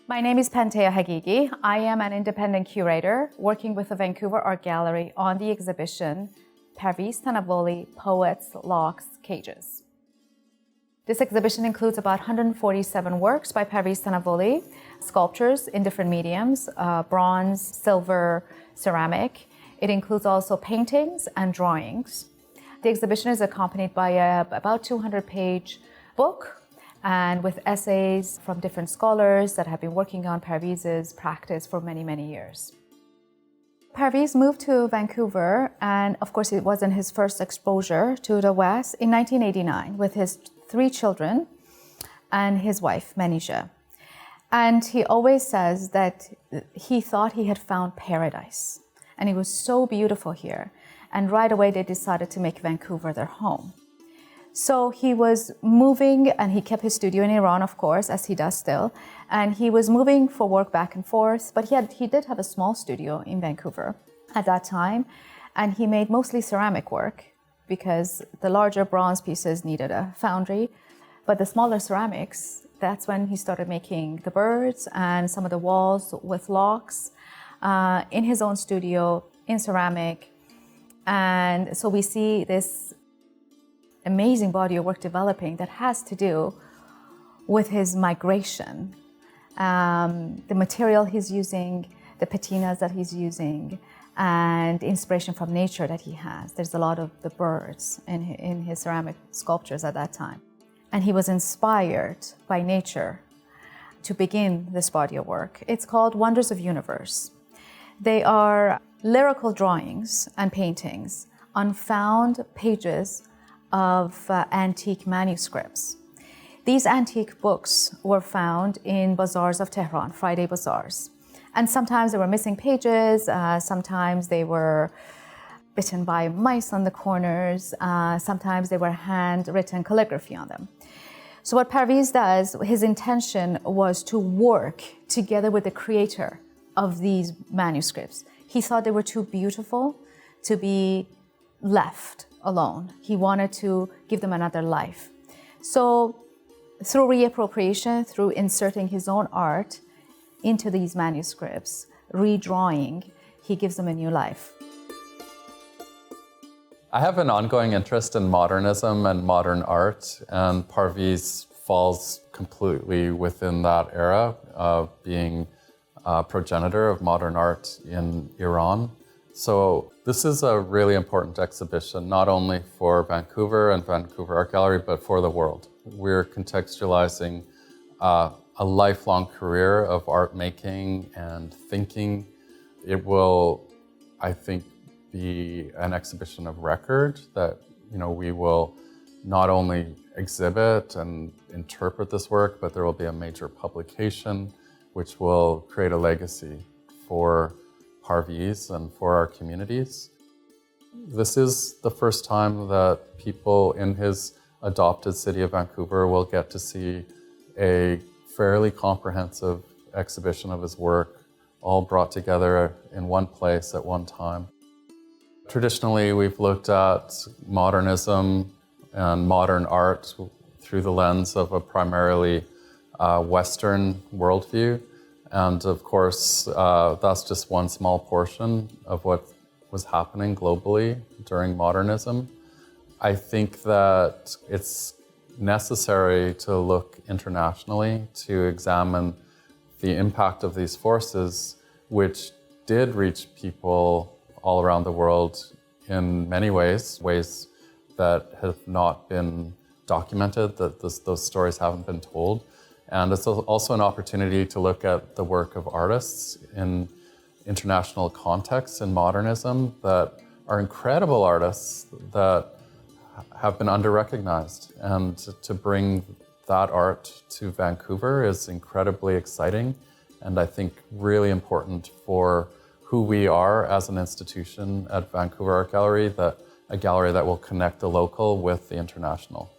My name is Pentea Hagigi. I am an independent curator working with the Vancouver Art Gallery on the exhibition Parviz Tanavoli, Poets, Locks, Cages. This exhibition includes about 147 works by Parviz Tanavoli, sculptures in different mediums, bronze, silver, ceramic. It includes also paintings and drawings. The exhibition is accompanied by about 200-page book and with essays from different scholars that have been working on Parviz's practice for many, many years. Parviz moved to Vancouver, and of course it wasn't his first exposure to the West, in 1989 with his 3 children and his wife, Manisha. And he always says that he thought he had found paradise, and it was so beautiful here. And right away they decided to make Vancouver their home. So he was moving, and he kept his studio in Iran, of course, as he does still. And he was moving for work back and forth, but he did have a small studio in Vancouver at that time. And he made mostly ceramic work because the larger bronze pieces needed a foundry. But the smaller ceramics, that's when he started making the birds and some of the walls with locks in his own studio in ceramic. And so we see this amazing body of work developing that has to do with his migration, the material he's using, the patinas that he's using, and inspiration from nature that he has. There's a lot of the birds in his ceramic sculptures at that time. And he was inspired by nature to begin this body of work. It's called Wonders of Universe. They are lyrical drawings and paintings on found pages of antique manuscripts. These antique books were found in bazaars of Tehran, Friday bazaars. And sometimes there were missing pages, sometimes they were bitten by mice on the corners, sometimes they were handwritten calligraphy on them. So what Parviz does, his intention was to work together with the creator of these manuscripts. He thought they were too beautiful to be left alone. He wanted to give them another life. So through reappropriation, through inserting his own art into these manuscripts, redrawing, he gives them a new life. I have an ongoing interest in modernism and modern art, and Parviz falls completely within that era, being a progenitor of modern art in Iran. So this is a really important exhibition, not only for Vancouver and Vancouver Art Gallery, but for the world. We're contextualizing a lifelong career of art making and thinking. It will, I think, be an exhibition of record that we will not only exhibit and interpret this work, but there will be a major publication which will create a legacy for Parviz and for our communities. This is the first time that people in his adopted city of Vancouver will get to see a fairly comprehensive exhibition of his work, all brought together in one place at one time. Traditionally, we've looked at modernism and modern art through the lens of a primarily Western worldview. And of course, that's just one small portion of what was happening globally during modernism. I think that it's necessary to look internationally to examine the impact of these forces, which did reach people all around the world in many ways that have not been documented, that those stories haven't been told. And it's also an opportunity to look at the work of artists in international contexts in modernism that are incredible artists that have been under-recognized. And to bring that art to Vancouver is incredibly exciting, and I think really important for who we are as an institution at Vancouver Art Gallery, that a gallery that will connect the local with the international.